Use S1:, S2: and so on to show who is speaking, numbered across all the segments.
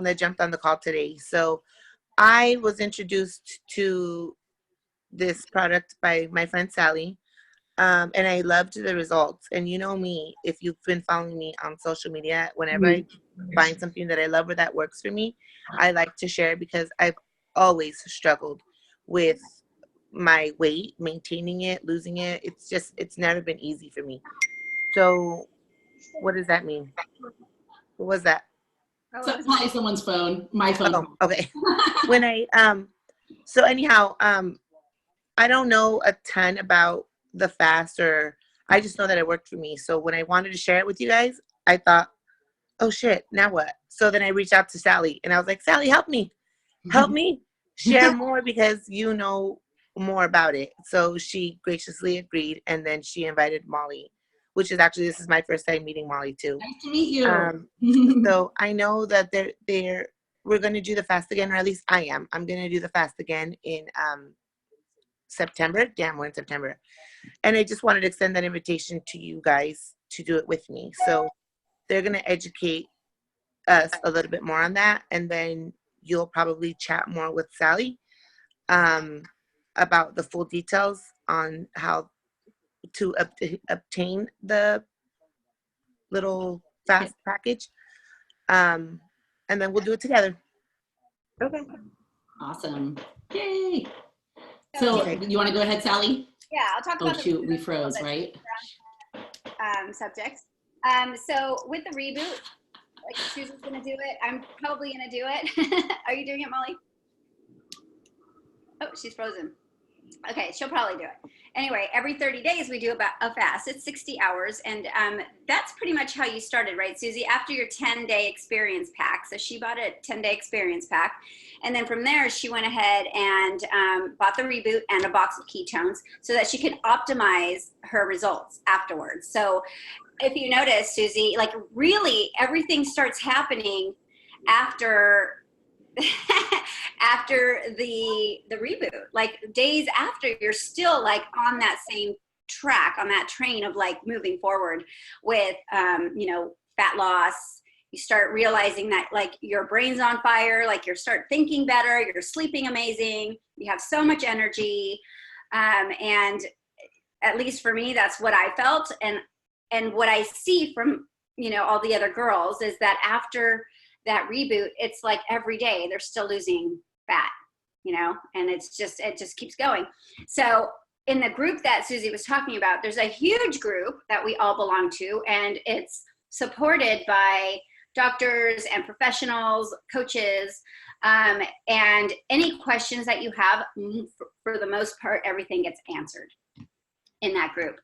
S1: that jumped on the call today. So I was introduced to this product by my friend Sally, and I loved the results. And you know me, if you've been following me on social media, whenever I find something that I love or that works for me, I like to share, because I've always struggled with my weight, maintaining it, losing it. It's never been easy for me. So what does that mean? What was that?
S2: So it's probably someone's phone, my phone.
S1: Oh, okay. When I, so anyhow, I don't know a ton about the fast, or I just know that it worked for me. So when I wanted to share it with you guys, I thought, oh shit, now what? So then I reached out to Sally and I was like, Sally, help me share more, because you know more about it. So she graciously agreed, and then she invited Molly, which is actually, this is my first time meeting Molly too.
S2: Nice to meet you.
S1: So I know that we're going to do the fast again, or at least I am. I'm going to do the fast again in September. Damn, we're in September. And I just wanted to extend that invitation to you guys to do it with me. So they're going to educate us a little bit more on that. And then you'll probably chat more with Sally about the full details on how to obtain the little fast package. And then we'll do it together. Okay.
S2: Awesome. Yay. So you want to go ahead, Sally?
S3: Yeah, I'll talk about
S2: shoot, we froze, right?
S3: Subjects. So with the reboot, like Susie's going to do it. I'm probably going to do it. Are you doing it, Molly? Oh, she's frozen. Okay, she'll probably do it. Anyway, every 30 days we do about a fast. It's 60 hours, and that's pretty much how you started, right, Susie? After your 10-day experience pack. So she bought a 10-day experience pack, and then from there she went ahead and bought the reboot and a box of ketones so that she could optimize her results afterwards. So if you notice, Susie, like really everything starts happening after after the reboot, like days after, you're still like on that same track, on that train of like moving forward with fat loss. You start realizing that like your brain's on fire, like you start thinking better, you're sleeping amazing, you have so much energy, and at least for me, that's what I felt. And what I see from all the other girls is that after that reboot, it's like every day they're still losing fat, and it just keeps going. So in the group that Susie was talking about, there's a huge group that we all belong to, and it's supported by doctors and professionals, coaches, and any questions that you have, for the most part, everything gets answered in that group.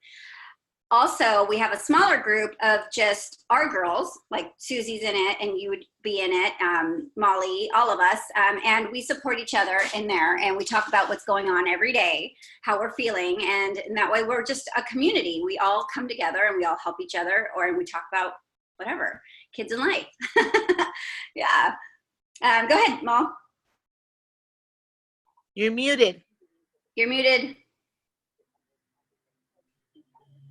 S3: Also, we have a smaller group of just our girls, like Susie's in it and you would be in it, Molly, all of us, and we support each other in there, and we talk about what's going on every day, how we're feeling, and in that way we're just a community. We all come together and we all help each other, or we talk about whatever, kids in life. Yeah. Go ahead, Mom.
S1: You're muted.
S2: You're muted.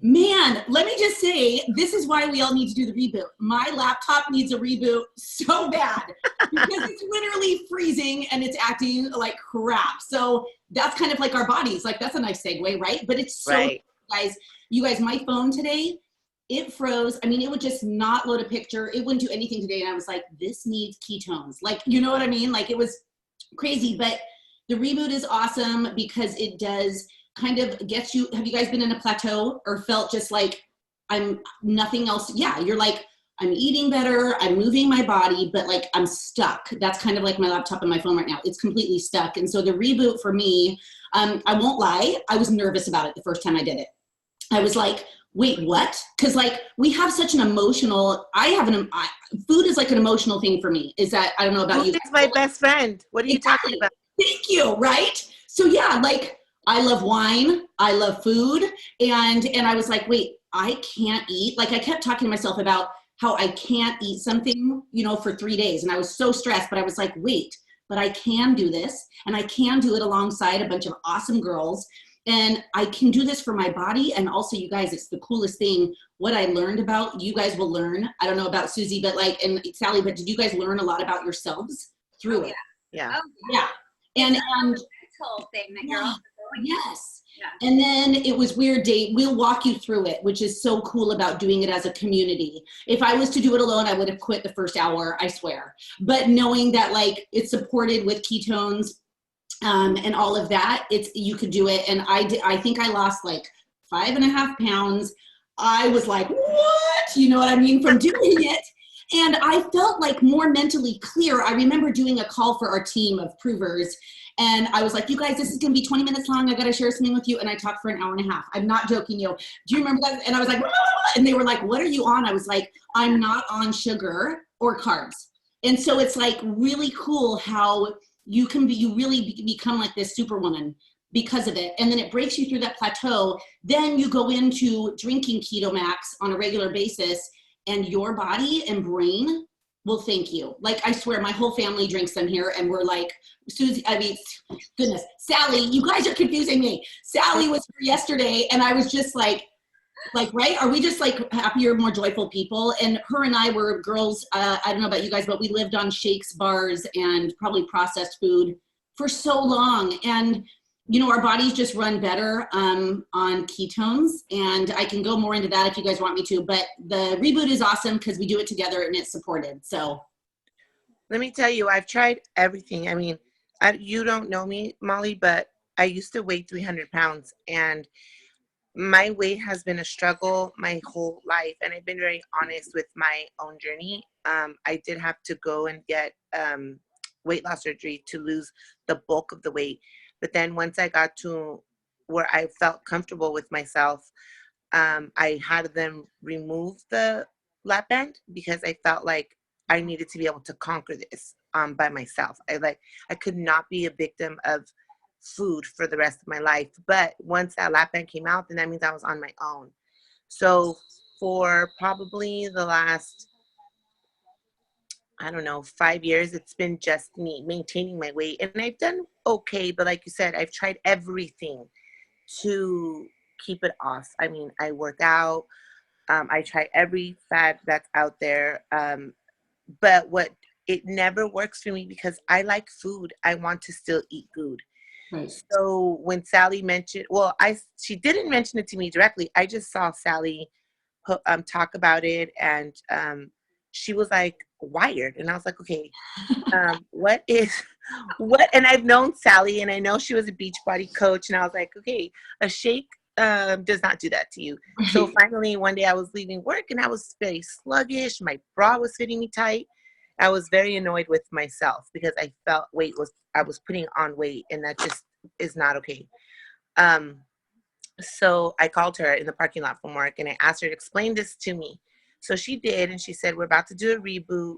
S2: Man, let me just say, this is why we all need to do the reboot. My laptop needs a reboot so bad because it's literally freezing and it's acting like crap. So that's kind of like our bodies. Like, that's a nice segue, right? But it's so,
S1: right.
S2: You guys, my phone today, it froze. I mean, it would just not load a picture. It wouldn't do anything today. And I was like, this needs ketones. Like, you know what I mean? Like, it was crazy. But the reboot is awesome because it does kind of gets you. Have you guys been in a plateau or felt just like I'm nothing else? Yeah, you're like, I'm eating better, I'm moving my body, but like I'm stuck. That's kind of like my laptop and my phone right now. It's completely stuck. And so the reboot for me, I won't lie, I was nervous about it the first time I did it. I was like, wait, what? Because like we have such an emotional, food is like an emotional thing for me. Is that, I don't know about you.
S1: Food is my best friend. What are you talking about?
S2: Thank you, right? So yeah, like I love wine, I love food, and I was like, wait, I can't eat. Like I kept talking to myself about how I can't eat something, for 3 days. And I was so stressed, but I was like, wait, but I can do this, and I can do it alongside a bunch of awesome girls. And I can do this for my body. And also, you guys, it's the coolest thing. What I learned about, you guys will learn. I don't know about Susie, but like, and Sally, but did you guys learn a lot about yourselves through it?
S1: Yeah.
S3: Oh,
S2: Yeah. And
S3: mental thing that you're also going
S2: yes.
S3: Yeah.
S2: And then it was weird, Date. We'll walk you through it, which is so cool about doing it as a community. If I was to do it alone, I would have quit the first hour, I swear. But knowing that like it's supported with ketones, and all of that, you could do it. And I think I lost like 5.5 pounds. I was like, what? You know what I mean? From doing it. And I felt like more mentally clear. I remember doing a call for our team of provers. And I was like, you guys, this is going to be 20 minutes long. I got to share something with you. And I talked for an hour and a half. I'm not joking you. Do you remember that? And I was like, and they were like, what are you on? I was like, I'm not on sugar or carbs. And so it's like really cool how you really become like this superwoman because of it. And then it breaks you through that plateau. Then you go into drinking Keto Max on a regular basis, and your body and brain will thank you. Like, I swear, my whole family drinks them here, and we're like, Susie, I mean, goodness, Sally, you guys are confusing me. Sally was here yesterday, and I was just like, right? Are we just like happier, more joyful people? And her and I were girls, I don't know about you guys, but we lived on shakes, bars, and probably processed food for so long. And, you know, our bodies just run better on ketones. And I can go more into that if you guys want me to. But the reboot is awesome because we do it together and it's supported. So
S1: Let me tell you, I've tried everything. I mean, you don't know me, Molly, but I used to weigh 300 pounds. And my weight has been a struggle my whole life, and I've been very honest with my own journey. I did have to go and get weight loss surgery to lose the bulk of the weight. But then once I got to where I felt comfortable with myself, I had them remove the lap band because I felt like I needed to be able to conquer this by myself. I could not be a victim of food for the rest of my life. But once that lap band came out, then that means I was on my own. So for probably the last, I don't know, 5 years, it's been just me maintaining my weight. And I've done okay, but like you said, I've tried everything to keep it off. I mean, I work out, I try every fad that's out there. But it never works for me because I like food. I want to still eat food.
S2: right.
S1: So when Sally mentioned, she didn't mention it to me directly. I just saw Sally talk about it, and she was like wired, and I was like, okay, what? And I've known Sally, and I know she was a Beachbody coach, and I was like, okay, a shake does not do that to you.
S2: Right.
S1: So finally, one day I was leaving work, and I was very sluggish. My bra was fitting me tight. I was very annoyed with myself because I felt I was putting on weight, and that just is not okay. So I called her in the parking lot from work, and I asked her to explain this to me. So she did, and she said, we're about to do a reboot,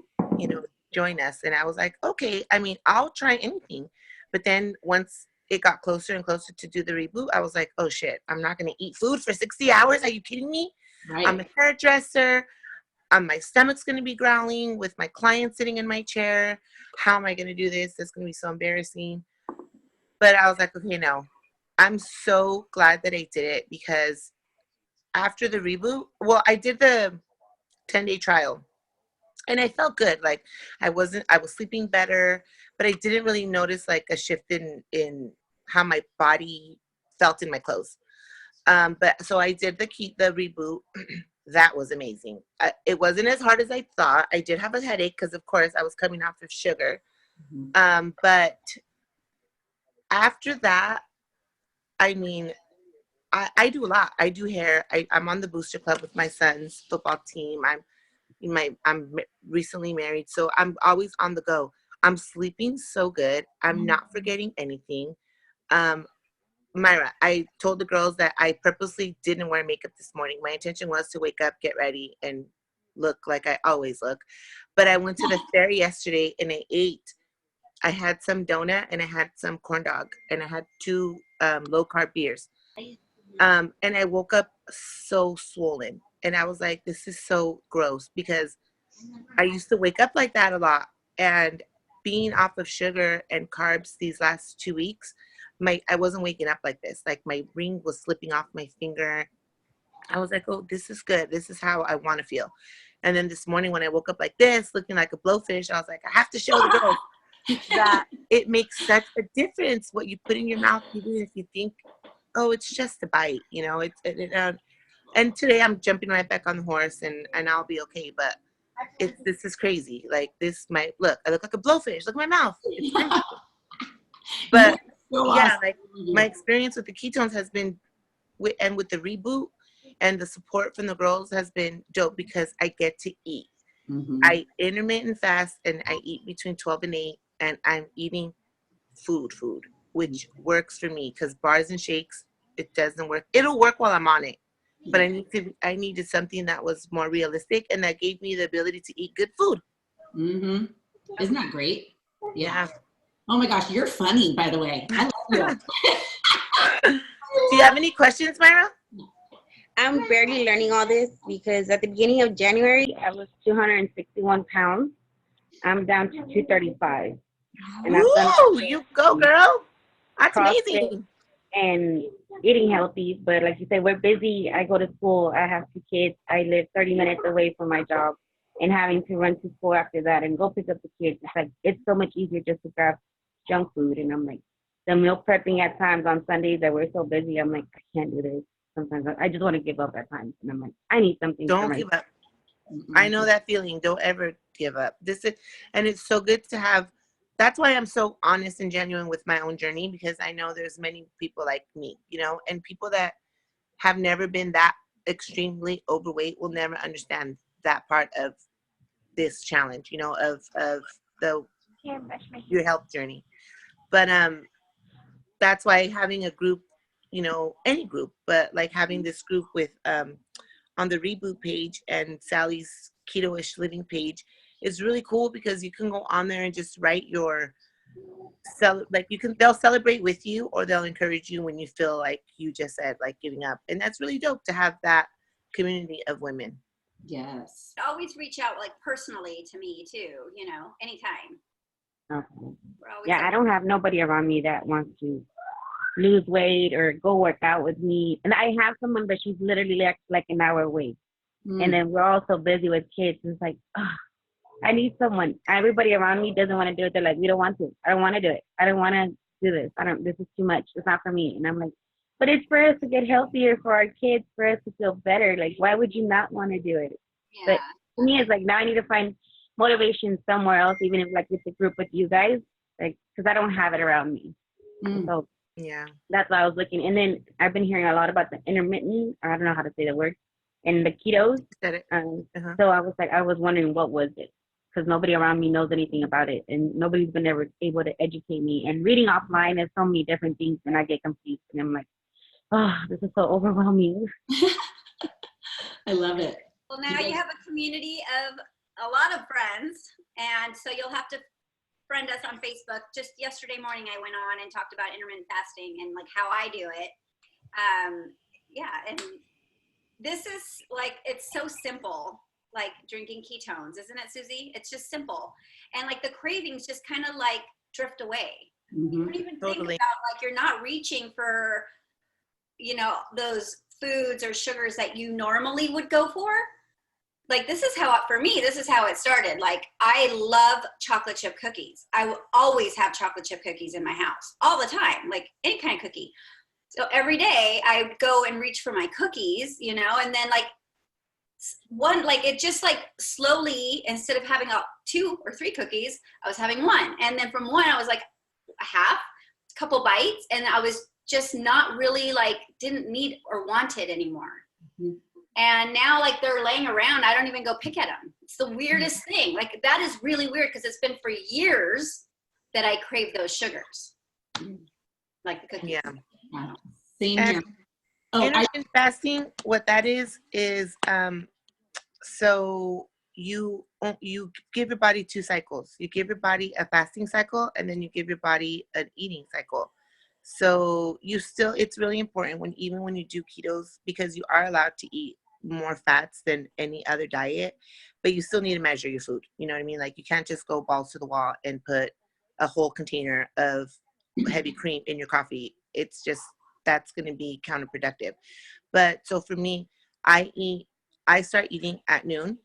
S1: join us. And I was like, okay, I mean, I'll try anything. But then once it got closer and closer to do the reboot, I was like, oh shit, I'm not going to eat food for 60 hours. Are you kidding me?
S2: Right.
S1: I'm a hairdresser. My stomach's going to be growling with my client sitting in my chair. How am I going to do this? It's going to be so embarrassing. But I was like, okay, no. I'm so glad that I did it because after the reboot, I did the 10-day trial and I felt good. Like I was sleeping better, but I didn't really notice like a shift in how my body felt in my clothes. But so I did the reboot. That was amazing. It wasn't as hard as I thought. I did have a headache because, of course, I was coming off of sugar.
S2: Mm-hmm.
S1: But after that, I mean, I do a lot. I do hair. I'm on the booster club with my son's football team. I'm recently married, so I'm always on the go. I'm sleeping so good. I'm not forgetting anything. Myra, I told the girls that I purposely didn't wear makeup this morning. My intention was to wake up, get ready, and look like I always look. But I went to the fair yesterday and I ate. I had some donut and I had some corn dog and I had 2 low-carb beers. And I woke up so swollen. And I was like, this is so gross because I used to wake up like that a lot. And being off of sugar and carbs these last 2 weeks, I wasn't waking up like this. Like my ring was slipping off my finger. I was like, oh, this is good. This is how I want to feel. And then this morning when I woke up like this, looking like a blowfish, I was like, I have to show the girls that it makes such a difference what you put in your mouth, even if you think, oh, it's just a bite, you know. And today I'm jumping right back on the horse, and I'll be okay. But this is crazy. Like this might look. I look like a blowfish. Look at my mouth. It's crazy. But yeah, like my experience with the ketones has been, with the reboot and the support from the girls has been dope because I get to eat.
S2: Mm-hmm.
S1: I intermittent fast and I eat between 12 and 8, and I'm eating food, which works for me because bars and shakes, it doesn't work. It'll work while I'm on it, but I needed something that was more realistic and that gave me the ability to eat good food.
S2: Mm-hmm. Isn't that great?
S1: Yeah.
S2: Oh my gosh, you're funny, by the way. I love you.
S1: Do you have any questions, Myra?
S4: I'm barely learning all this because at the beginning of January, I was 261 pounds. I'm down to 235. And I've done
S1: You go, girl. That's
S4: CrossFit
S1: amazing.
S4: and eating healthy. But like you said, we're busy. I go to school. I have 2 kids. I live 30 minutes away from my job. And having to run to school after that and go pick up the kids, it's like, it's so much easier just to grab junk food. And I'm like, the meal prepping at times on Sundays that we're so busy, I'm like, I can't do this. Sometimes I just want to give up at times. And I'm like, I need something.
S1: Don't give up. I know that feeling. Don't ever give up. And it's so good to have. That's why I'm so honest and genuine with my own journey, because I know there's many people like me, you know, and people that have never been that extremely overweight will never understand that part of this challenge, you know, of your health journey. But that's why having a group, you know, any group, but like having this group with on the Reboot page and Sally's Keto-ish Living page is really cool, because you can go on there and just write your they'll celebrate with you, or they'll encourage you when you feel like you just said like giving up. And that's really dope to have that community of women.
S2: Yes.
S3: Always reach out like personally to me too, you know, anytime.
S4: Okay. Yeah, I don't have nobody around me that wants to lose weight or go work out with me. And I have someone, but she's literally like an hour away. And then we're all so busy with kids. It's like, I need someone. Everybody around me doesn't want to do it. They're like, we don't want to. I don't want to do it. I don't want to do this. This is too much. It's not for me. And I'm like, but it's for us to get healthier, for our kids, for us to feel better. Like, why would you not want to do it?
S3: Yeah.
S4: But to me, it's like, now I need to find motivation somewhere else, even if like it's a group with you guys, like, because I don't have it around me. So
S1: yeah,
S4: that's why I was looking. And then I've been hearing a lot about the intermittent, I don't know how to say the word, and the ketos. So I was like, I was wondering what was it, because nobody around me knows anything about it, and nobody's been ever able to educate me. And reading offline, there's so many different things, and I get confused, and I'm like, oh, this is so overwhelming.
S2: I love it.
S3: Well, now you have a community of a lot of friends, and so you'll have to friend us on Facebook. Just yesterday morning I went on and talked about intermittent fasting and like how I do it. And this is like, it's so simple, like drinking ketones, isn't it, Susie? It's just simple. And like the cravings just kind of like drift away. You don't even think about, like, you're not reaching for, you know, those foods or sugars that you normally would go for. Like, this is how, for me, this is how it started. Like, I love chocolate chip cookies. I will always have chocolate chip cookies in my house all the time, like any kind of cookie. So every day I would go and reach for my cookies, you know, and then like it just like slowly, instead of having 2 or 3 cookies, I was having 1. And then from 1, I was like a half, a couple bites. And I was just not really like, didn't need or want it anymore. And now, like, they're laying around. I don't even go pick at them. It's the weirdest thing. Like, that is really weird, because it's been for years that I crave those sugars. Like the cookies.
S1: Yeah.
S2: Wow. Same here.
S1: Intermittent fasting, what that is so you give your body 2 cycles. You give your body a fasting cycle, and then you give your body an eating cycle. So it's really important even when you do ketos, because you are allowed to eat more fats than any other diet, but you still need to measure your food. You know what I mean? Like, you can't just go balls to the wall and put a whole container of heavy cream in your coffee. It's just, that's going to be counterproductive. But so for me, I start eating at noon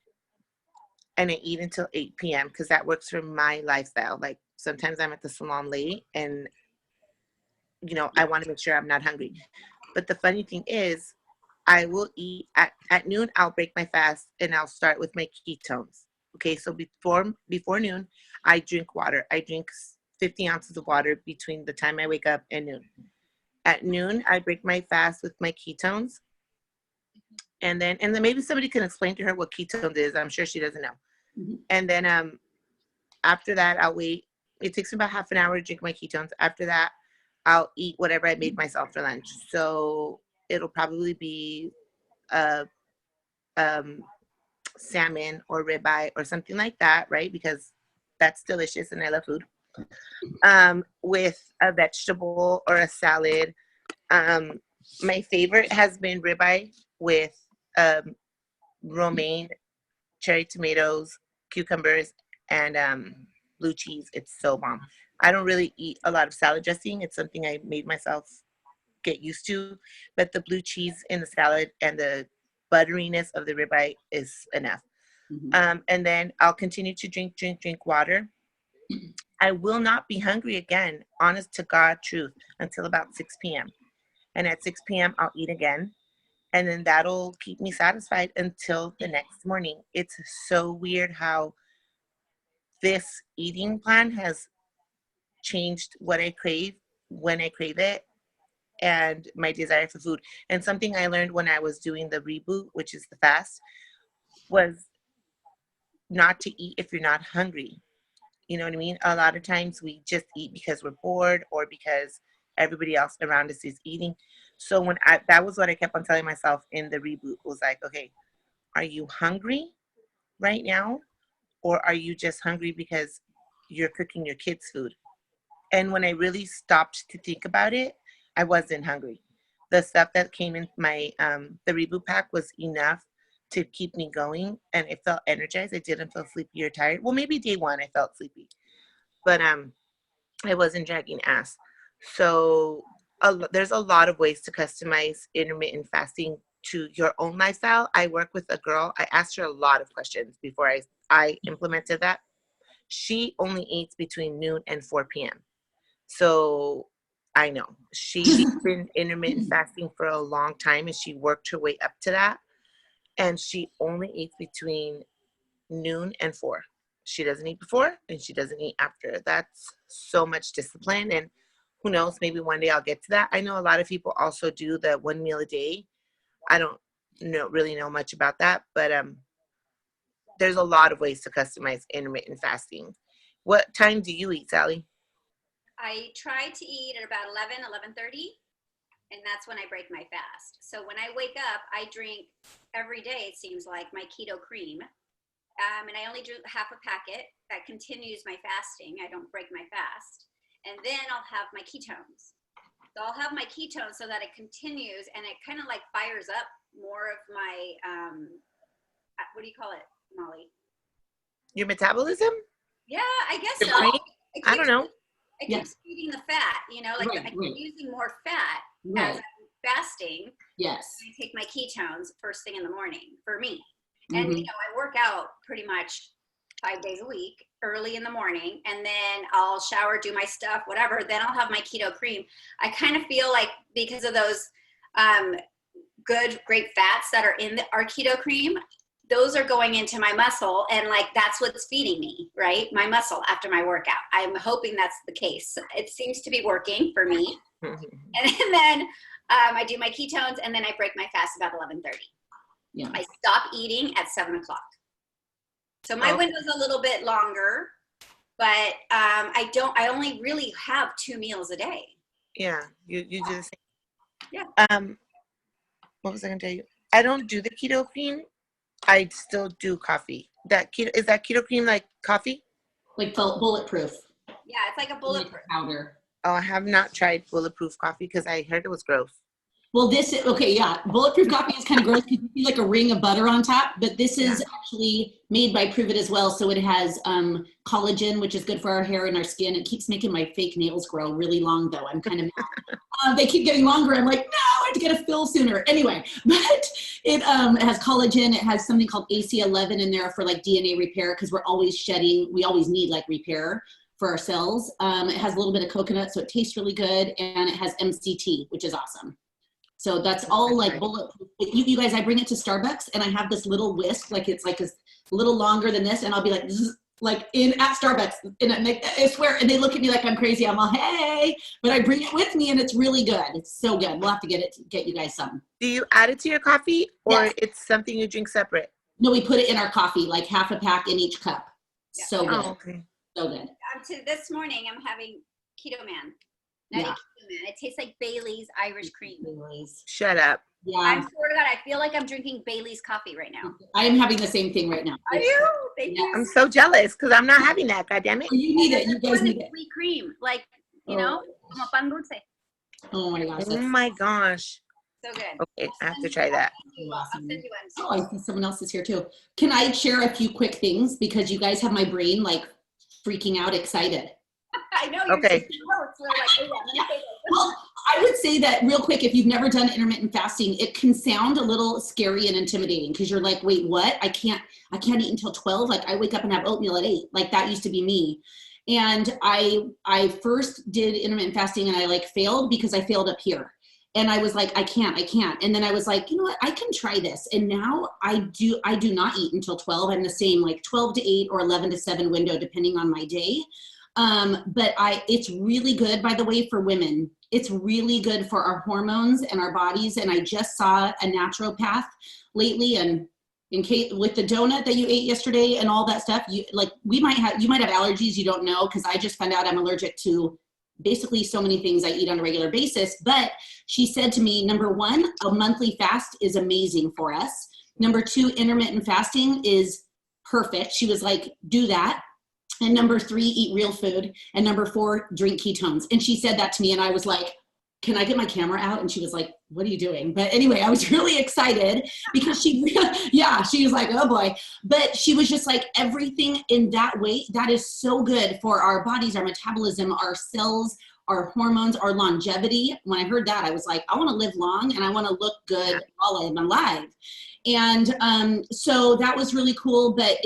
S1: and I eat until 8 p.m. because that works for my lifestyle. Like sometimes I'm at the salon late and, you know, I want to make sure I'm not hungry. But the funny thing is, I will eat at noon, I'll break my fast and I'll start with my ketones. Okay, so before noon, I drink water. I drink 50 ounces of water between the time I wake up and noon. At noon, I break my fast with my ketones. And then maybe somebody can explain to her what ketones is. I'm sure she doesn't know.
S2: Mm-hmm.
S1: And then after that, I'll wait. It takes me about half an hour to drink my ketones. After that, I'll eat whatever I made myself for lunch. So it'll probably be salmon or ribeye or something like that, right? Because that's delicious and I love food. With a vegetable or a salad. My favorite has been ribeye with romaine, cherry tomatoes, cucumbers, and blue cheese. It's so bomb. I don't really eat a lot of salad dressing. It's something I made myself get used to, but the blue cheese in the salad and the butteriness of the ribeye is enough.
S2: Mm-hmm.
S1: And then I'll continue to drink water. I will not be hungry again, honest to God truth, until about 6 p.m. And at 6 p.m., I'll eat again. And then that'll keep me satisfied until the next morning. It's so weird how this eating plan has changed what I crave, when I crave it, and my desire for food. And something I learned when I was doing the reboot, which is the fast, was not to eat if you're not hungry. You know what I mean? A lot of times we just eat because we're bored or because everybody else around us is eating. So that was what I kept on telling myself in the reboot, was like, okay, are you hungry right now? Or are you just hungry because you're cooking your kids' food? And when I really stopped to think about it, I wasn't hungry. The stuff that came in my, the reboot pack was enough to keep me going. And it felt energized. I didn't feel sleepy or tired. Well, maybe day one I felt sleepy, but I wasn't dragging ass. So there's a lot of ways to customize intermittent fasting to your own lifestyle. I work with a girl. I asked her a lot of questions before I implemented that. She only eats between noon and 4 p.m. So I know she's been intermittent fasting for a long time and she worked her way up to that. And she only eats between noon and 4. She doesn't eat before and she doesn't eat after. That's so much discipline. And who knows, maybe one day I'll get to that. I know a lot of people also do the 1 meal a day. I don't really know much about that, but there's a lot of ways to customize intermittent fasting. What time do you eat, Sally?
S3: I try to eat at about 11:30, and that's when I break my fast. So when I wake up, I drink every day, it seems like, my keto cream. And I only do half a packet. That continues my fasting. I don't break my fast. And then I'll have my ketones. So I'll have my ketones so that it continues, and it kind of like fires up more of my, what do you call it, Molly?
S1: Your metabolism?
S3: Yeah, I guess
S1: Your
S3: so.
S1: brain? I don't know.
S3: It keeps feeding the fat, like I'm using more fat as I'm fasting.
S2: Yes.
S3: I take my ketones first thing in the morning for me.
S2: Mm-hmm.
S3: And, I work out pretty much 5 days a week, early in the morning, and then I'll shower, do my stuff, whatever. Then I'll have my keto cream. I kind of feel like because of those great fats that are in our keto cream, those are going into my muscle, and like that's what's feeding me, right? My muscle after my workout. I'm hoping that's the case. It seems to be working for me. And then I do my ketones, and then I break my fast about 11:30.
S2: Yeah.
S3: I stop eating at 7 o'clock. So my window's a little bit longer, but I only really have 2 meals a day.
S1: Yeah, you do the same.
S3: Yeah.
S1: What was I gonna tell you? I don't do the keto cream. I still do coffee. Is that keto cream like coffee?
S2: Like bulletproof.
S3: Yeah, it's like a bulletproof
S2: powder.
S1: Oh, I have not tried bulletproof coffee because I heard it was gross.
S2: Well, okay, yeah. Bulletproof coffee is kind of gross because you see like a ring of butter on top, but this is actually made by Prove It as well. So it has collagen, which is good for our hair and our skin. It keeps making my fake nails grow really long, though. I'm kind of mad. They keep getting longer. I'm like, no, I have to get a fill sooner. Anyway, but it has collagen. It has something called AC11 in there for like DNA repair because we're always shedding. We always need like repair for our cells. It has a little bit of coconut, so it tastes really good. And it has MCT, which is awesome. So that's all like bulletproof. You guys, I bring it to Starbucks and I have this little whisk, like it's like a little longer than this, and I'll be like, zzz, like at Starbucks, and I swear, and they look at me like I'm crazy. I'm all, hey, but I bring it with me, and it's really good. It's so good. We'll have to get you guys some.
S1: Do you add it to your coffee, or it's something you drink separate?
S2: No, we put it in our coffee, like half a pack in each cup. Yeah. So good.
S1: Oh, okay.
S2: So good.
S3: This morning I'm having Keto Man. Keto Man. It tastes like Bailey's Irish cream.
S2: Bailey's.
S1: Shut up.
S2: Yeah.
S3: I swear to God, I feel like I'm drinking Bailey's coffee right now.
S2: I am having the same thing right now.
S3: Are you? Thank you.
S1: I'm so jealous because I'm not having that. God damn it.
S2: You need it. You guys need it.
S3: Sweet cream, like know, como pan dulce.
S2: Oh my gosh.
S1: Oh my gosh.
S3: So good.
S1: Okay, I have to try that.
S3: I'll send you one.
S2: Oh, I see someone else is here too. Can I share a few quick things because you guys have my brain like freaking out, excited.
S3: I know. You're
S1: okay.
S2: Well, I would say that real quick, if you've never done intermittent fasting, it can sound a little scary and intimidating because you're like, wait, what? I can't eat until 12. Like I wake up and have oatmeal at 8. Like that used to be me. And I first did intermittent fasting and I like failed because I failed up here. And I was like, I can't. And then I was like, you know what? I can try this. And now I do not eat until 12. I'm the same, like 12 to 8 or 11 to 7 window, depending on my day. But it's really good, by the way, for women. It's really good for our hormones and our bodies. And I just saw a naturopath lately, and with the donut that you ate yesterday and all that stuff, you might have allergies you don't know, because I just found out I'm allergic to basically so many things I eat on a regular basis. But she said to me, number 1, a monthly fast is amazing for us. Number 2, intermittent fasting is perfect. She was like, do that. And number 3, eat real food. And number 4, drink ketones. And she said that to me, and I was like, can I get my camera out? And she was like, what are you doing? But anyway, I was really excited because she was like, oh boy. But she was just like, everything in that way, that is so good for our bodies, our metabolism, our cells, our hormones, our longevity. When I heard that, I was like, I want to live long and I want to look good while I'm alive. And so that was really cool. But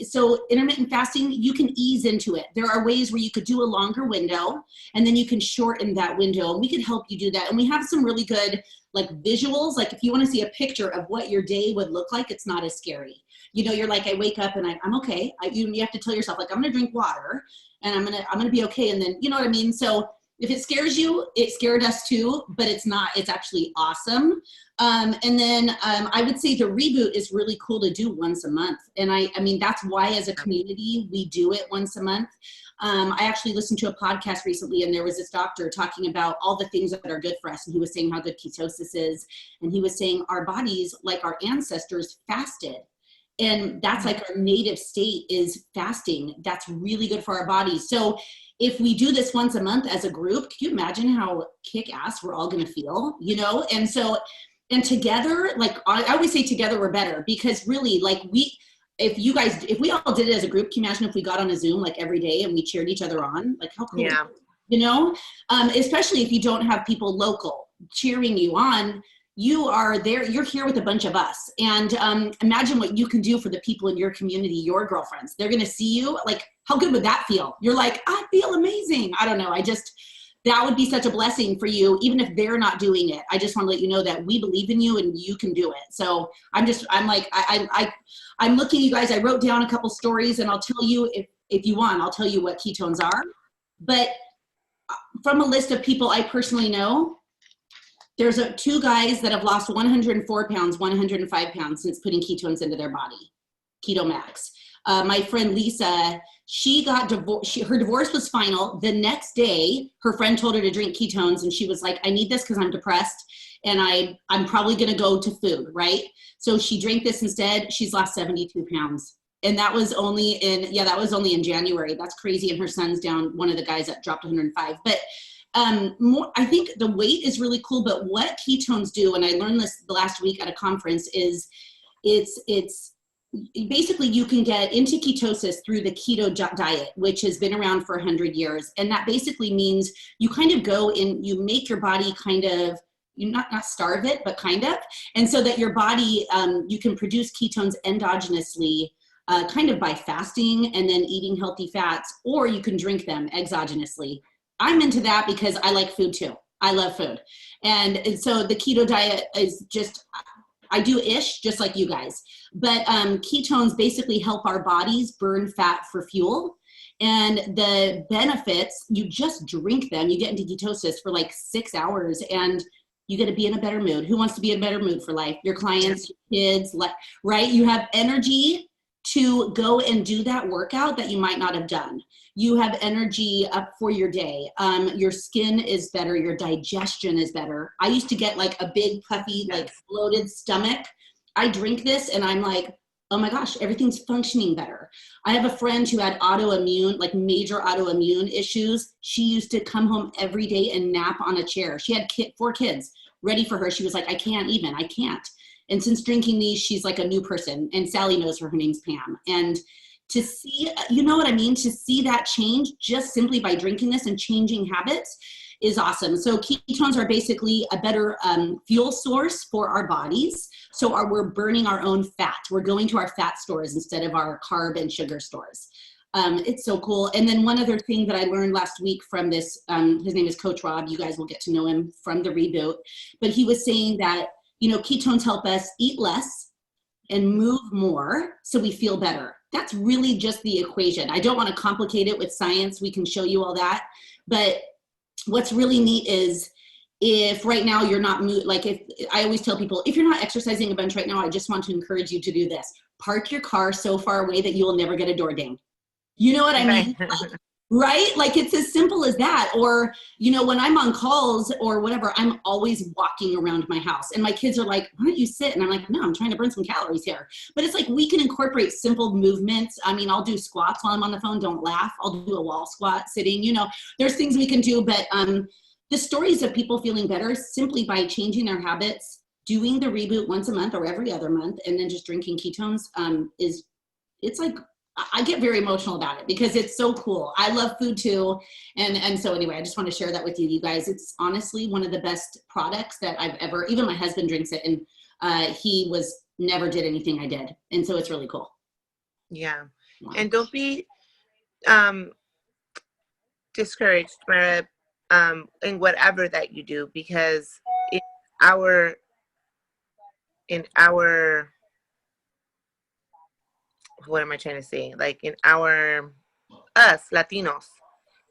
S2: so intermittent fasting, you can ease into it. There are ways where you could do a longer window and then you can shorten that window, and we can help you do that. And we have some really good like visuals. Like if you want to see a picture of what your day would look like, it's not as scary. You know, you're like, I wake up and I'm okay. You have to tell yourself like, I'm going to drink water and I'm going to be okay. And then, you know what I mean? So if it scares you, it scared us too, but it's not, it's actually awesome. And then I would say the reboot is really cool to do once a month. And I mean, that's why as a community, we do it once a month. I actually listened to a podcast recently, and there was this doctor talking about all the things that are good for us. And he was saying how good ketosis is. And he was saying our bodies, like our ancestors, fasted. And that's like our native state is fasting. That's really good for our bodies. So if we do this once a month as a group, can you imagine how kick-ass we're all going to feel, you know? And so, and together, like I always say together we're better, because really like if we all did it as a group, can you imagine if we got on a Zoom like every day and we cheered each other on? Like how cool, you know? Especially if you don't have people local cheering you on. You are there, you're here with a bunch of us. And imagine what you can do for the people in your community, your girlfriends. They're gonna see you, like, how good would that feel? You're like, I feel amazing. I don't know, that would be such a blessing for you, even if they're not doing it. I just wanna let you know that we believe in you and you can do it. So I'm looking, you guys, I wrote down a couple stories, and I'll tell you, if you want, I'll tell you what ketones are. But from a list of people I personally know, there's 2 guys that have lost 104 pounds, 105 pounds since putting ketones into their body, Keto Max. My friend Lisa, she got divorced. Her divorce was final. The next day, her friend told her to drink ketones, and she was like, I need this because I'm depressed, and I'm probably going to go to food, right? So she drank this instead. She's lost 72 pounds. And that was only in January. That's crazy. And her son's down, one of the guys that dropped 105. But more, I think the weight is really cool, but what ketones do, and I learned this the last week at a conference, is it's basically you can get into ketosis through the keto diet, which has been around for 100 years. And that basically means you kind of go in, you make your body kind of, you not starve it, but kind of. And so that your body, you can produce ketones endogenously, kind of by fasting and then eating healthy fats, or you can drink them exogenously. I'm into that because I like food too. I love food. And so the keto diet is just, I do ish just like you guys, but ketones basically help our bodies burn fat for fuel. And the benefits, you just drink them, you get into ketosis for like 6 hours and you get to be in a better mood. Who wants to be in a better mood for life? Your clients, your kids, right? You have energy to go and do that workout that you might not have done. You have energy up for your day. Your skin is better. Your digestion is better. I used to get like a big puffy, like bloated stomach. I drink this and I'm like, oh my gosh, everything's functioning better. I have a friend who had autoimmune, like major autoimmune issues. She used to come home every day and nap on a chair. She had 4 kids ready for her. She was like, I can't. And since drinking these, she's like a new person. And Sally knows her name's Pam. And to see, you know what I mean? To see that change just simply by drinking this and changing habits is awesome. So ketones are basically a better fuel source for our bodies. So we're burning our own fat. We're going to our fat stores instead of our carb and sugar stores. It's so cool. And then one other thing that I learned last week from this, his name is Coach Rob. You guys will get to know him from the Reboot. But he was saying that, you know, ketones help us eat less and move more so we feel better. That's really just the equation. I don't want to complicate it with science. We can show you all that. But what's really neat is if right now you're not, if I always tell people, if you're not exercising a bunch right now, I just want to encourage you to do this. Park your car so far away that you will never get a door ding. You know what I mean? Right? Like it's as simple as that. Or, you know, when I'm on calls or whatever, I'm always walking around my house and my kids are like, why don't you sit? And I'm like, no, I'm trying to burn some calories here. But it's like, we can incorporate simple movements. I mean, I'll do squats while I'm on the phone. Don't laugh. I'll do a wall squat sitting, you know, there's things we can do, but the stories of people feeling better simply by changing their habits, doing the Reboot once a month or every other month, and then just drinking ketones it's like, I get very emotional about it because it's so cool. I love food too. And so anyway, I just want to share that with you guys. It's honestly one of the best products that I've ever, even my husband drinks it and he never did anything I did. And so it's really cool.
S1: Yeah. Wow. And don't be discouraged, Mara, in whatever that you do, because in our what am I trying to say? Like in us Latinos,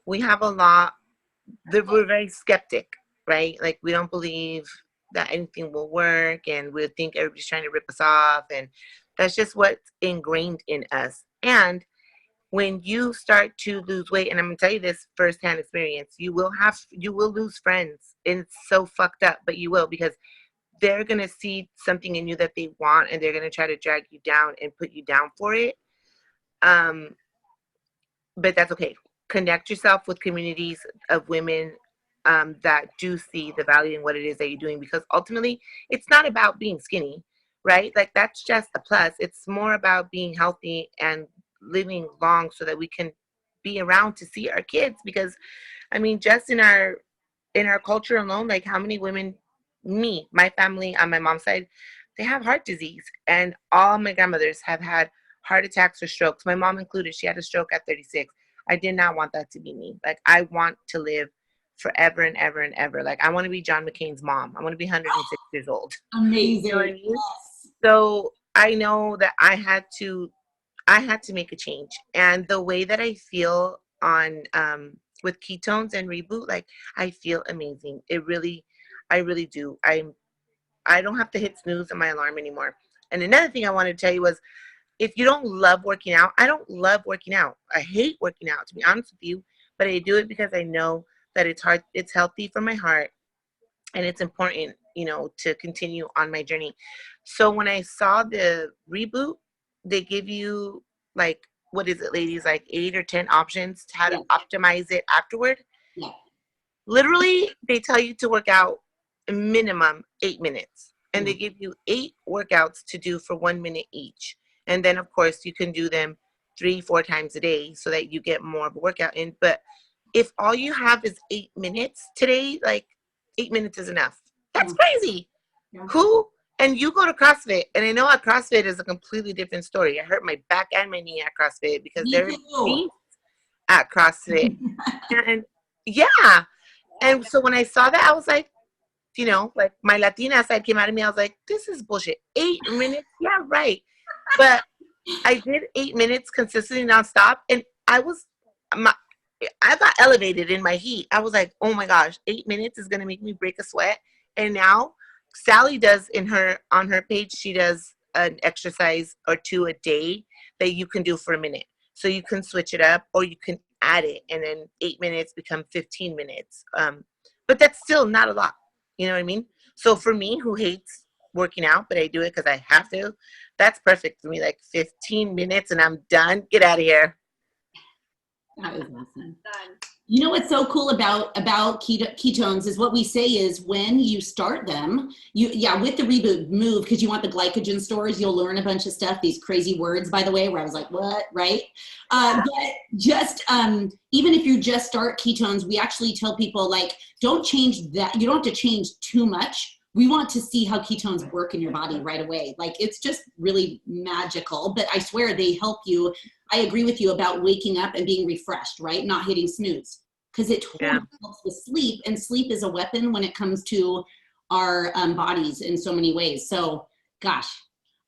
S1: we have a lot that we're very skeptic, right? Like we don't believe that anything will work and we think everybody's trying to rip us off. And that's just what's ingrained in us. And when you start to lose weight, and I'm gonna tell you this firsthand experience, you will lose friends. And it's so fucked up, but you will, because they're going to see something in you that they want and they're going to try to drag you down and put you down for it. But that's okay. Connect yourself with communities of women that do see the value in what it is that you're doing, because ultimately it's not about being skinny, right? Like that's just a plus. It's more about being healthy and living long so that we can be around to see our kids. Because I mean, just in our culture alone, like how many women, me, my family on my mom's side, they have heart disease, and all my grandmothers have had heart attacks or strokes. My mom included. She had a stroke at 36. I did not want that to be me. Like I want to live forever and ever and ever. Like I want to be John McCain's mom. I want to be 106 years old.
S2: Amazing.
S1: You know what I mean? So I know that I had to make a change, and the way that I feel on with ketones and Reboot, like I feel amazing. I really do. I don't have to hit snooze on my alarm anymore. And another thing I wanted to tell you was, if you don't love working out, I don't love working out. I hate working out, to be honest with you, but I do it because I know that it's healthy for my heart, and it's important, you know, to continue on my journey. So when I saw the Reboot, they give you like, what is it, ladies, like 8 or 10 options to how to optimize it afterward.
S2: Yeah.
S1: Literally, they tell you to work out a minimum 8 minutes. And they give you 8 workouts to do for 1 minute each. And then, of course, you can do them 3-4 times a day so that you get more of a workout in. But if all you have is 8 minutes today, like 8 minutes is enough. That's crazy. Yeah. Cool. And you go to CrossFit, and I know at CrossFit is a completely different story. I hurt my back and my knee at CrossFit because they're beasts at CrossFit. And yeah. And so when I saw that, I was like, you know, like my Latina side came out of me. I was like, this is bullshit. 8 minutes? Yeah, right. But I did 8 minutes consistently nonstop, and I got elevated in my heat. I was like, oh my gosh, 8 minutes is gonna make me break a sweat. And now Sally does on her page, she does an exercise or 2 a day that you can do for a minute. So you can switch it up, or you can add it, and then 8 minutes become 15 minutes. But that's still not a lot. You know what I mean? So for me, who hates working out, but I do it because I have to, that's perfect for me. Like 15 minutes and I'm done. Get out of here.
S2: That was awesome. Done. You know what's so cool about ketones is what we say is when you start them, with the reboot move, because you want the glycogen stores, you'll learn a bunch of stuff, these crazy words, by the way, where I was like, what, right? But just, even if you just start ketones, we actually tell people, like, don't change that. You don't have to change too much. We want to see how ketones work in your body right away. Like, it's just really magical, but I swear they help you. I agree with you about waking up and being refreshed, right? Not hitting snooze, because it totally helps with sleep, and sleep is a weapon when it comes to our bodies in so many ways. So, gosh,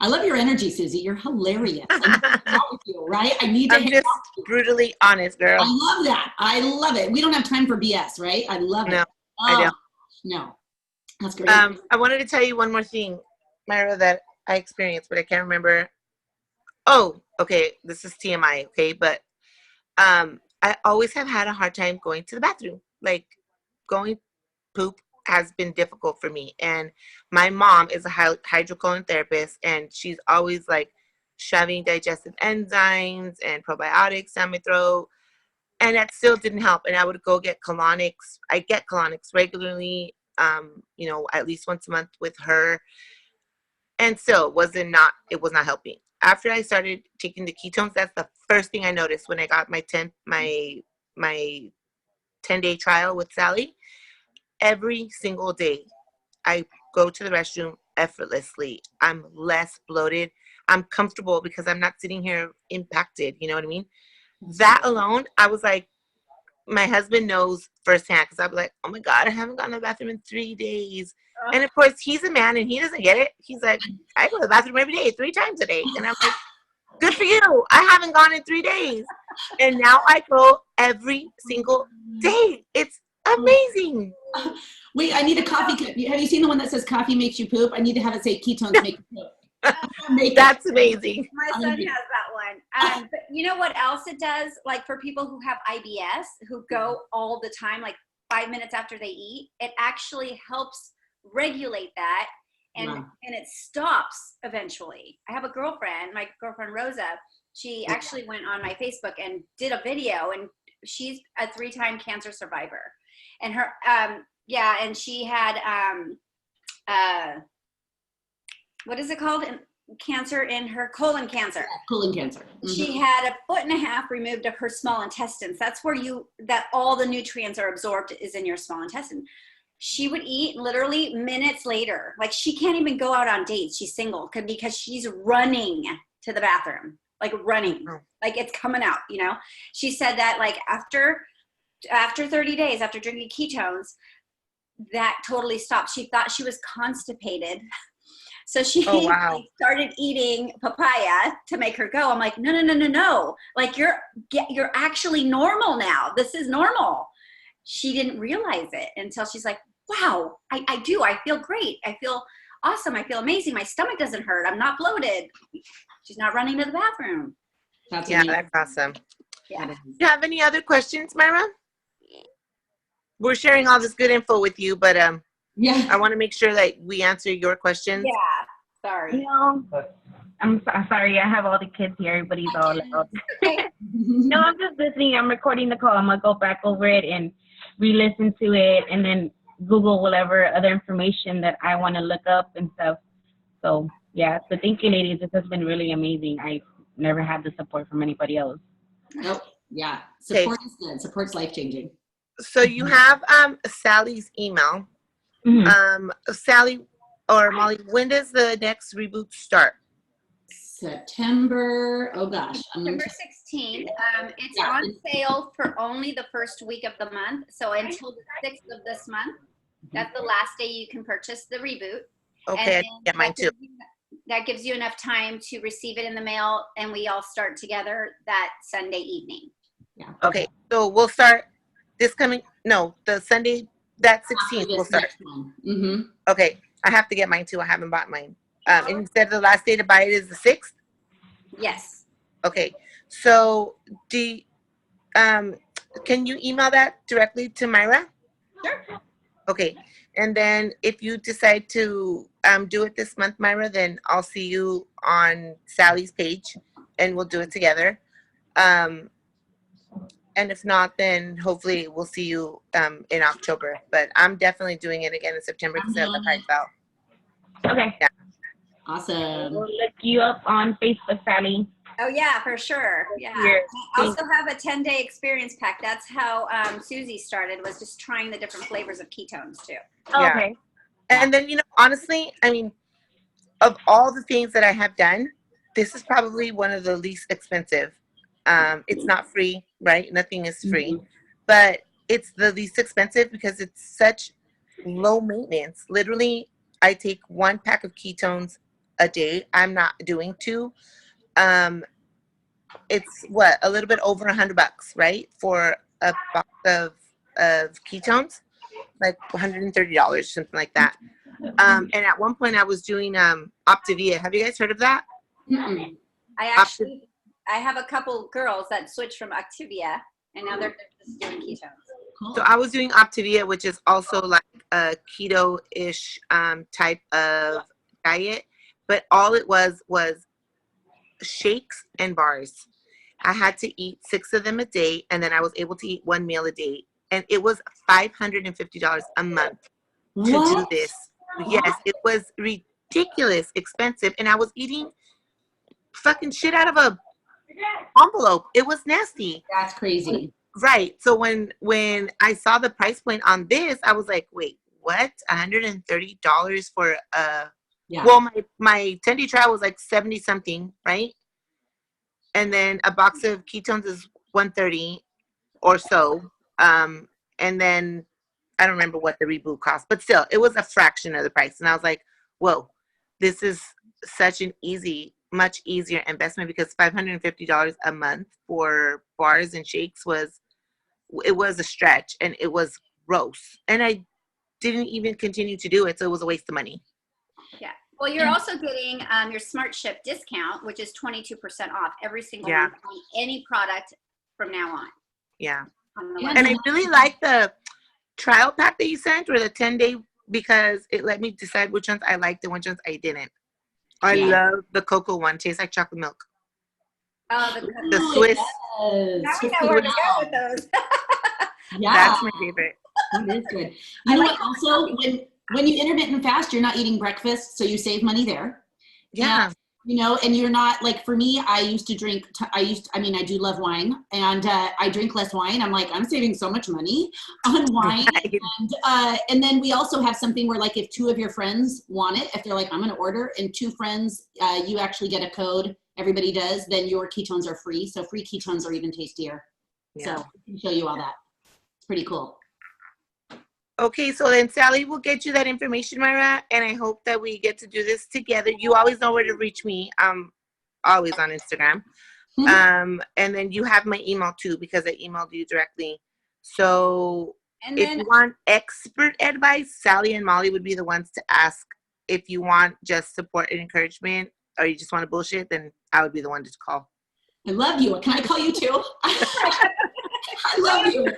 S2: I love your energy, Susie. You're hilarious. I need to talk with you, right? I need to.
S1: I'm just brutally honest, girl.
S2: I love that. I love it. We don't have time for BS, right? I love it.
S1: No, I don't.
S2: No, that's great.
S1: I wanted to tell you one more thing, Myra, that I experienced, but I can't remember. Oh, okay. This is TMI, okay? But I always have had a hard time going to the bathroom. Like, going poop has been difficult for me. And my mom is a hydrocolon therapist, and she's always like shoving digestive enzymes and probiotics down my throat. And that still didn't help. And I would go get colonics. I get colonics regularly, at least once a month with her. And still it was not helping. After I started taking the ketones, that's the first thing I noticed when I got my 10-day trial with Sally. Every single day, I go to the restroom effortlessly. I'm less bloated. I'm comfortable because I'm not sitting here impacted. You know what I mean? That alone, I was like, my husband knows firsthand, because I'd be like, oh my God, I haven't gone to the bathroom in 3 days. And of course, he's a man and he doesn't get it. He's like, I go to the bathroom every day, 3 times a day. And I'm like, good for you. I haven't gone in 3 days. And now I go every single day. It's amazing.
S2: Wait, I need a coffee cup. Have you seen the one that says coffee makes you poop? I need to have it say ketones make you poop.
S1: That's amazing.
S3: My son has that one. But you know what else it does? Like, for people who have IBS, who go all the time, like 5 minutes after they eat, it actually helps regulate that, and it stops eventually. I have a girlfriend, my girlfriend Rosa. She actually went on my Facebook and did a video, and she's a 3-time cancer survivor. And her, and she had, what is it called? Cancer in her colon cancer.
S2: Colon cancer. Mm-hmm.
S3: She had 1.5 feet removed of her small intestines. That's where all the nutrients are absorbed, is in your small intestine. She would eat literally minutes later. Like, she can't even go out on dates. She's single because she's running to the bathroom, like running, like it's coming out, you know? She said that, like, after 30 days, after drinking ketones, that totally stopped. She thought she was constipated. So she started eating papaya to make her go. I'm like, no. Like, you're actually normal now. This is normal. She didn't realize it until she's like, wow, I do. I feel great. I feel awesome. I feel amazing. My stomach doesn't hurt. I'm not bloated. She's not running to the bathroom.
S1: That's awesome.
S3: Yeah.
S1: Do you have any other questions, Myra? We're sharing all this good info with you, but I want to make sure that we answer your questions.
S3: Yeah. Sorry.
S4: No, I'm sorry. I have all the kids here. Everybody's all loud. No, I'm just listening. I'm recording the call. I'm going to go back over it. And re-listen to it and then Google whatever other information that I want to look up and stuff. So yeah, so thank you, ladies. This has been really amazing. I never had the support from anybody else.
S2: Nope. Yeah. Support is good. Support's life-changing.
S1: So you have Sally's email. Sally or Molly, when does the next reboot start?
S2: September, oh gosh.
S3: September 16th. It's on sale for only the first week of the month. So until the 6th of this month, that's the last day you can purchase the reboot.
S1: Okay, I get mine too.
S3: That gives you enough time to receive it in the mail, and we all start together that Sunday evening.
S2: Yeah.
S1: Okay, so we'll start the Sunday, that 16th we'll start.
S2: Mm-hmm.
S1: Okay, I have to get mine too. I haven't bought mine. And you said the last day to buy it is the 6th?
S3: Yes.
S1: Okay, so can you email that directly to Myra?
S3: Sure.
S1: Okay, and then if you decide to do it this month, Myra, then I'll see you on Sally's page, and we'll do it together. And if not, then hopefully we'll see you in October. But I'm definitely doing it again in September because I have the price out.
S4: Okay.
S1: Yeah.
S2: Awesome.
S4: We'll look you up on Facebook, Sally.
S3: Oh yeah, for sure. Yeah. I also have a 10-day experience pack. That's how Susie started, was just trying the different flavors of ketones too.
S1: Yeah.
S4: Okay.
S1: And then, honestly, I mean, of all the things that I have done, this is probably one of the least expensive. It's not free, right? Nothing is free, but it's the least expensive because it's such low maintenance. Literally, I take 1 pack of ketones a day. I'm not doing 2. It's a little bit over $100, right? For a box of ketones, like $130, something like that. And at one point I was doing Optavia. Have you guys heard of that?
S2: Mm-mm.
S3: I have a couple girls that switched from Activia, and now they're just doing ketones.
S2: Cool.
S1: So I was doing Optavia, which is also like a keto-ish type of diet, but all it was shakes and bars. I had to eat 6 of them a day, and then I was able to eat 1 meal a day, and it was $550 a month to do this. Yes, it was ridiculous expensive, and I was eating fucking shit out of a envelope. It was nasty.
S2: That's crazy.
S1: Right. So when I saw the price point on this, I was like, wait, what? $130 for well, my 10-day trial was like 70 something, right? And then a box of ketones is $130 or so. And then I don't remember what the reboot cost, but still, it was a fraction of the price. And I was like, whoa, this is such an much easier investment, because $550 a month for bars and shakes was a stretch, and it was gross. And I didn't even continue to do it, so it was a waste of money.
S3: Yeah. Well, you're also getting your Smart Ship discount, which is 22% off every single month on any product from now on.
S1: Yeah.
S3: And
S1: I really like the trial pack that you sent, or the 10-day, because it let me decide which ones I liked and which ones I didn't. I love the cocoa one. Tastes like chocolate milk.
S3: Oh,
S1: the Swiss.
S2: Yes.
S3: Now we know where to go with those.
S2: Yeah.
S1: That's my favorite.
S2: That is good. You know what? Also, when you intermittent fast, you're not eating breakfast, so you save money there.
S1: Yeah.
S2: And, and you're not, like, for me, I used to drink, I do love wine, and I drink less wine. I'm like, I'm saving so much money on wine. Right. And then we also have something where, like, if 2 of your friends want it, if they're like, I'm going to order, and 2 friends, you actually get a code, everybody does, then your ketones are free. So free ketones are even tastier. Yeah. So I can show you all that. It's pretty cool.
S1: Okay, so then Sally will get you that information, Myra, and I hope that we get to do this together. You always know where to reach me. I'm always on Instagram. And then you have my email too, because I emailed you directly. So if you want expert advice, Sally and Molly would be the ones to ask. If you want just support and encouragement, or you just want to bullshit, then I would be the one to call.
S2: I love you. Can I call you too? I love you.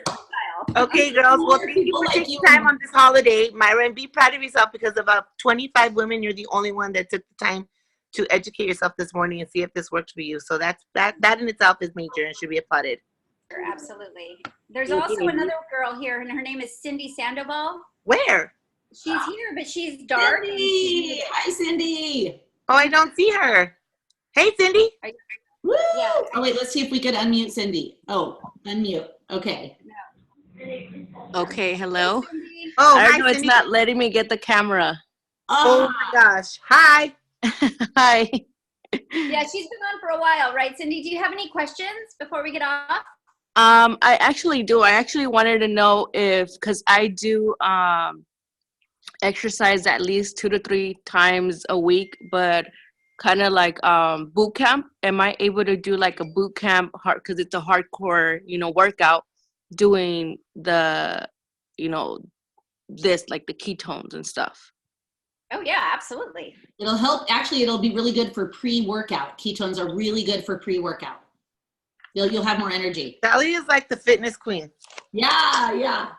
S1: Okay, girls. Well, thank you for taking time on this holiday, Myra, and be proud of yourself, because of 25 women, you're the only one that took the time to educate yourself this morning and see if this works for you. So that in itself is major and should be applauded.
S3: Absolutely. There's also another girl here, and her name is Cindy Sandoval.
S1: Where?
S3: She's here, but she's dark.
S2: Cindy! Hi, Cindy.
S1: Oh, I don't see her. Hey, Cindy.
S2: Woo!
S3: Yeah.
S2: Oh, wait, let's see if we could unmute Cindy. Oh, unmute. Okay.
S5: Okay, hello.
S3: Cindy.
S1: Oh,
S5: I
S1: hi,
S5: don't know, it's
S1: Cindy.
S5: not letting me get the camera.
S1: Oh my gosh. Hi.
S5: Hi.
S3: Yeah, she's been on for a while, right, Cindy? Do you have any questions before we get off?
S5: I actually do. I actually wanted to know if, because I do exercise at least 2 to 3 times a week, but kind of like boot camp. Am I able to do like a boot camp because it's a hardcore, workout doing the, this like the ketones and stuff?
S3: Oh, yeah, absolutely.
S2: It'll help. Actually, it'll be really good for pre-workout. Ketones are really good for pre-workout. You'll have more energy.
S1: Sally is like the fitness queen.
S2: Yeah.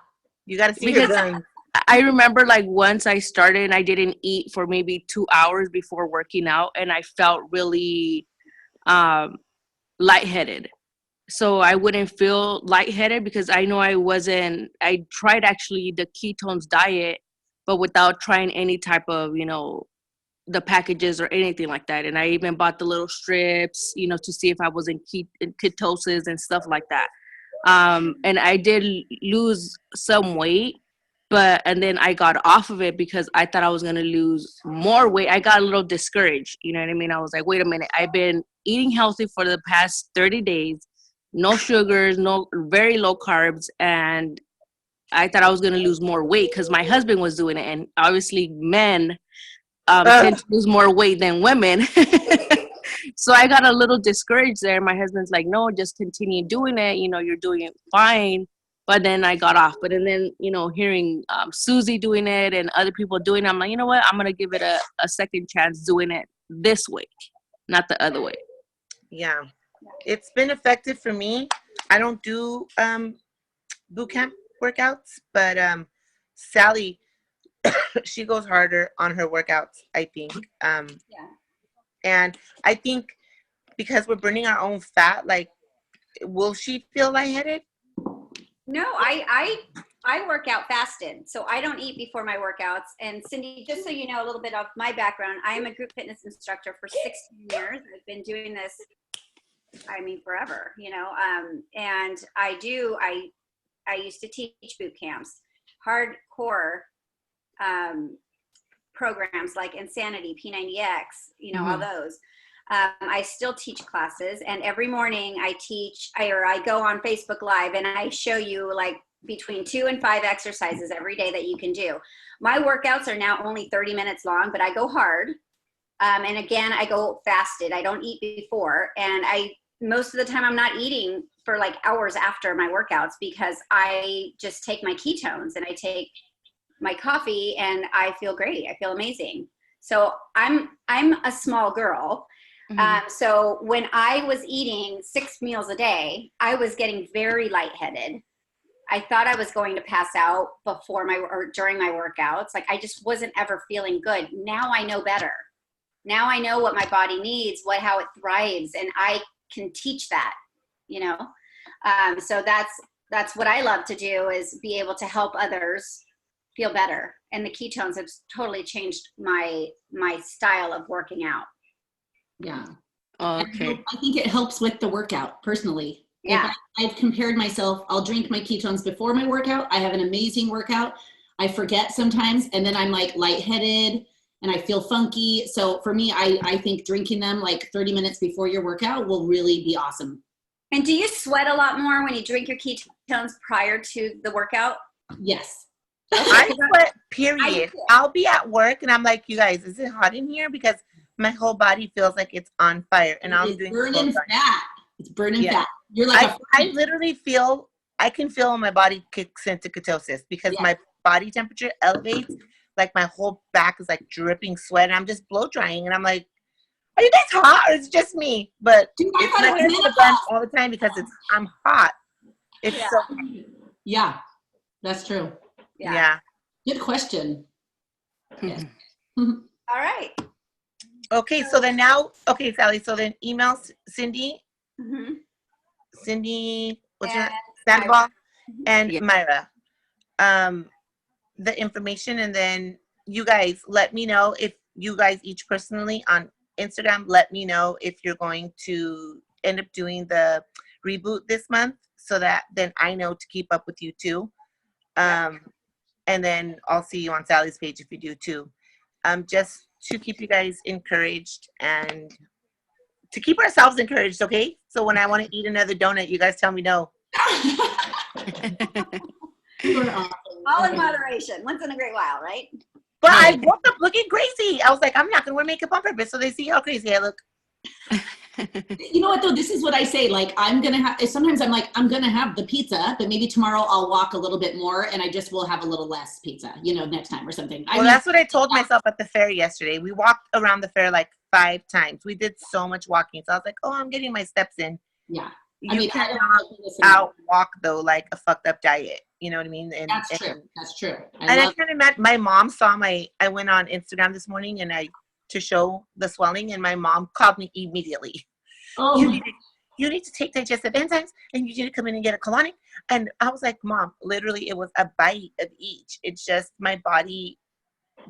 S1: You got to see her
S5: Because
S1: grind.
S5: I remember like once I started and I didn't eat for maybe 2 hours before working out, and I felt really lightheaded. So I wouldn't feel lightheaded because I know I tried actually the ketones diet, but without trying any type of, the packages or anything like that. And I even bought the little strips, to see if I was in ketosis and stuff like that. And I did lose some weight, and then I got off of it because I thought I was going to lose more weight. I got a little discouraged. You know what I mean? I was like, wait a minute. I've been eating healthy for the past 30 days, no sugars, no very low carbs. And I thought I was going to lose more weight because my husband was doing it. And obviously men tend to lose more weight than women. So I got a little discouraged there. My husband's like, no, just continue doing it. You're doing it fine. But then I got off. But and then, hearing Susie doing it and other people doing it, I'm like, you know what? I'm going to give it a second chance doing it this way, not the other way.
S1: Yeah. It's been effective for me. I don't do boot camp workouts, but Sally, she goes harder on her workouts, I think.
S3: Yeah.
S1: And I think because we're burning our own fat, like, will she feel lightheaded?
S3: No, I work out fasted, so I don't eat before my workouts. And Cindy, just so you know a little bit of my background, I am a group fitness instructor for 16 years. I've been doing this, forever, and I used to teach boot camps, hardcore programs like Insanity, P90X, all those. I still teach classes, and every morning I go on Facebook Live and I show you like between 2 and 5 exercises every day that you can do. My workouts are now only 30 minutes long, but I go hard. And again, I go fasted. I don't eat before. And most of the time I'm not eating for like hours after my workouts because I just take my ketones and I take my coffee and I feel great. I feel amazing. So I'm a small girl.
S5: Mm-hmm.
S3: So when I was eating 6 meals a day, I was getting very lightheaded. I thought I was going to pass out during my workouts. Like I just wasn't ever feeling good. Now I know better. Now I know what my body needs, how it thrives, and I can teach that, So that's what I love to do, is be able to help others feel better. And the ketones have totally changed my style of working out.
S2: Yeah.
S5: Okay.
S2: I think it helps with the workout personally.
S3: Yeah.
S2: I've compared myself. I'll drink my ketones before my workout. I have an amazing workout. I forget sometimes, and then I'm like lightheaded and I feel funky. So for me, I think drinking them like 30 minutes before your workout will really be awesome.
S3: And do you sweat a lot more when you drink your ketones prior to the workout?
S2: Yes.
S1: I sweat, period. I'll be at work and I'm like, you guys, is it hot in here? Because my whole body feels like it's on fire, and I'm doing
S2: burning fat. It's burning fat. You're like
S1: I literally I can feel my body kicks into ketosis because my body temperature elevates. Like my whole back is like dripping sweat, and I'm just blow drying, and I'm like, are you guys hot or is it just me? But it's my head to the bench all the time because I'm hot. It's
S2: yeah, that's true.
S1: Yeah.
S2: Good question.
S3: Yes. All right.
S1: Okay, so then Sally, so then email Cindy.
S3: Mm-hmm.
S1: Cindy, what's your
S3: And
S1: Sandoval and
S5: Yeah.
S1: Myra. The information, and then you guys let me know if you guys each personally on Instagram, let me know if you're going to end up doing the reboot this month, so that then I know to keep up with you too. And then I'll see you on Sally's page if you do too. Just to keep you guys encouraged and to keep ourselves encouraged, okay? So when I want to eat another donut, you guys tell me no.
S2: You are awesome.
S3: all in moderation, once in a great while, right?
S1: But I woke up looking crazy. I was like, I'm not going to wear makeup on purpose so they see how crazy I look.
S2: You know what though? This is what I say. Like I'm gonna have. Sometimes I'm like I'm gonna have the pizza, but maybe tomorrow I'll walk a little bit more, and I just will have a little less pizza. You know, next time or something.
S1: Well, that's what I told myself at the fair yesterday. We walked around the fair like 5 times. We did so much walking, so I was like, oh, I'm getting my steps in.
S2: Yeah.
S1: You cannot out walk though like a fucked up diet. You know what I mean? And
S2: that's true. That's true.
S1: I kind of met my mom. I went on Instagram this morning and to show the swelling, and my mom called me immediately.
S2: Oh.
S1: You need to take digestive enzymes, and you need to come in and get a colonic. And I was like, Mom, literally, it was a bite of each. It's just my body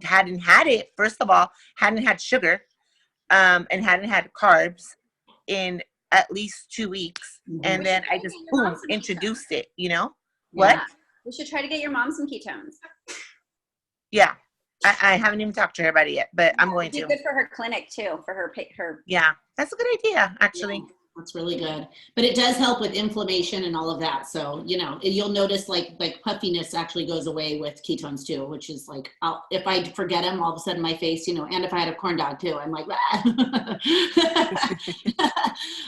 S1: hadn't had it. First of all, hadn't had sugar, and hadn't had carbs in at least 2 weeks. And then I just boom introduced it. You know what?
S3: Yeah. We should try to get your mom some ketones.
S1: Yeah. I haven't even talked to her about it yet, but I'm going to.
S3: It'd be good for her clinic too, for her.
S1: Yeah, that's a good idea, actually.
S2: Yeah, that's really good. But it does help with inflammation and all of that. So, you know, you'll notice like puffiness actually goes away with ketones too, which is like, if I forget them, all of a sudden my face, you know, and if I had a corn dog too, I'm like,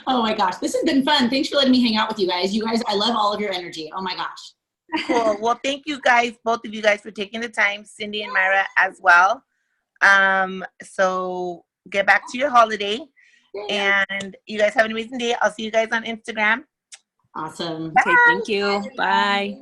S2: oh my gosh, this has been fun. Thanks for letting me hang out with you guys. You guys, I love all of your energy. Oh my gosh.
S1: Cool. Well, thank you guys, both of you guys, for taking the time, Cindy and Myra as well. So get back to your holiday, and you guys have an amazing day. I'll see you guys on Instagram.
S2: Awesome.
S5: Okay, thank you. Bye.